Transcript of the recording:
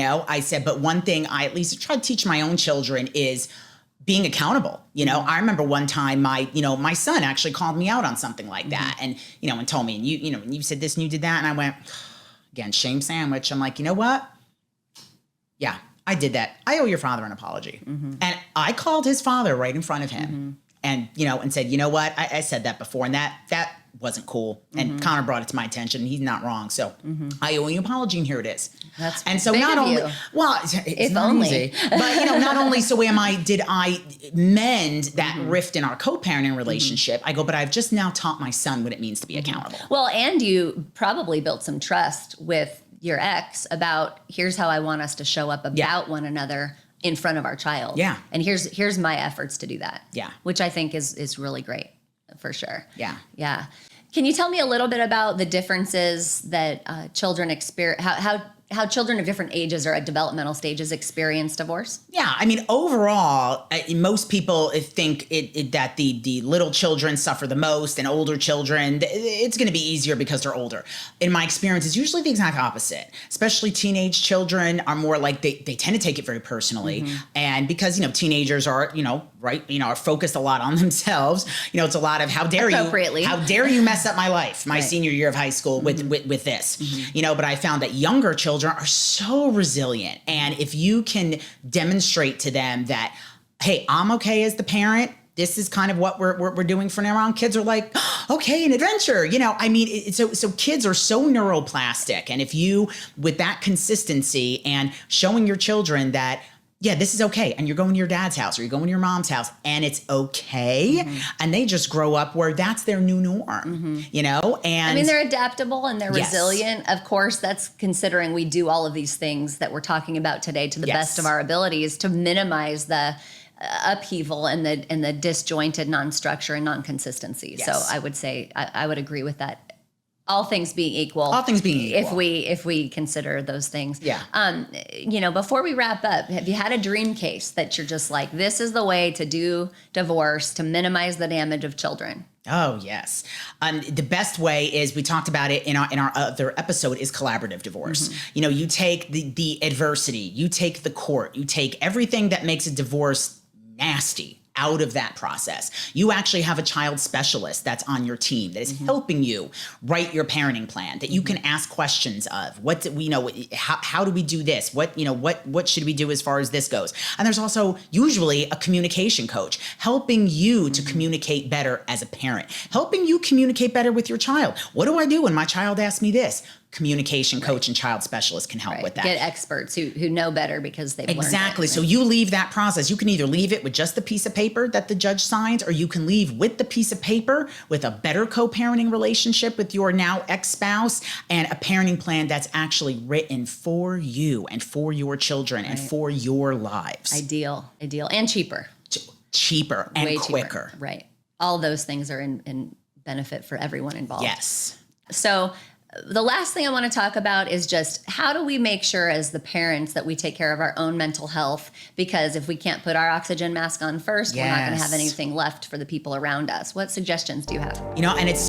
I said, but one thing I at least try to teach my own children is being accountable. I remember one time my son actually called me out on something like that and, and told me, and you said this and you did that. And I went, again, shame sandwich. I'm like, you know what? Yeah, I did that. I owe your father an apology. And I called his father right in front of him and, and said, you know what? I said that before and that wasn't cool. And Connor brought it to my attention and he's not wrong. So I owe you an apology and here it is. That's and so big not of only, you. well, it's If not only. easy, but not only did I mend that rift in our co-parenting relationship, I go, but I've just now taught my son what it means to be accountable. Well, and you probably built some trust with your ex about here's how I want us to show up about one another in front of our child. Yeah. And here's my efforts to do that. Yeah. Which I think is really great for sure. Yeah. Yeah. Can you tell me a little bit about the differences that children experience, how children of different ages or at developmental stages experience divorce? Yeah, I mean, overall, most people think that the little children suffer the most and older children, it's going to be easier because they're older. In my experience, it's usually the exact opposite. Especially teenage children are more like, they tend to take it very personally. And because, teenagers are, are focused a lot on themselves. It's a lot of how dare you mess up my life, my senior year of high school with this, but I found that younger children are so resilient. And if you can demonstrate to them that, hey, I'm okay as the parent, this is kind of what we're doing from now on. Kids are like, oh, okay, an adventure. So kids are so neuroplastic. And if you, with that consistency and showing your children that, yeah, this is okay. And you're going to your dad's house or you're going to your mom's house and it's okay. And they just grow up where that's their new norm, And I mean, they're adaptable and they're resilient. Of course, that's considering we do all of these things that we're talking about today to the best of our abilities to minimize the upheaval and the disjointed non-structure and non-consistency. So I would say, I would agree with that. All things being equal. If we consider those things. Yeah. Before we wrap up, have you had a dream case that you're just like, this is the way to do divorce to minimize the damage of children? Oh, yes. The best way is, we talked about it in our other episode, is collaborative divorce. You take the adversity, you take the court, you take everything that makes a divorce nasty out of that process. You actually have a child specialist that's on your team that is helping you write your parenting plan, that you can ask questions of. How do we do this? What should we do as far as this goes? And there's also usually a communication coach helping you to communicate better as a parent, helping you communicate better with your child. What do I do when my child asks me this? Communication coach and child specialist can help with that. Get experts who know better because they've learned it. Exactly. So you leave that process. You can either leave it with just the piece of paper that the judge signs, or you can leave with the piece of paper with a better co-parenting relationship with your now ex-spouse and a parenting plan that's actually written for you and for your children and for your lives. Ideal. And cheaper. Cheaper and quicker. Cheaper. Right. All those things are in benefit for everyone involved. Yes. So the last thing I want to talk about is just how do we make sure as the parents that we take care of our own mental health? Because if we can't put our oxygen mask on first, we're not going to have anything left for the people around us. What suggestions do you have? And it's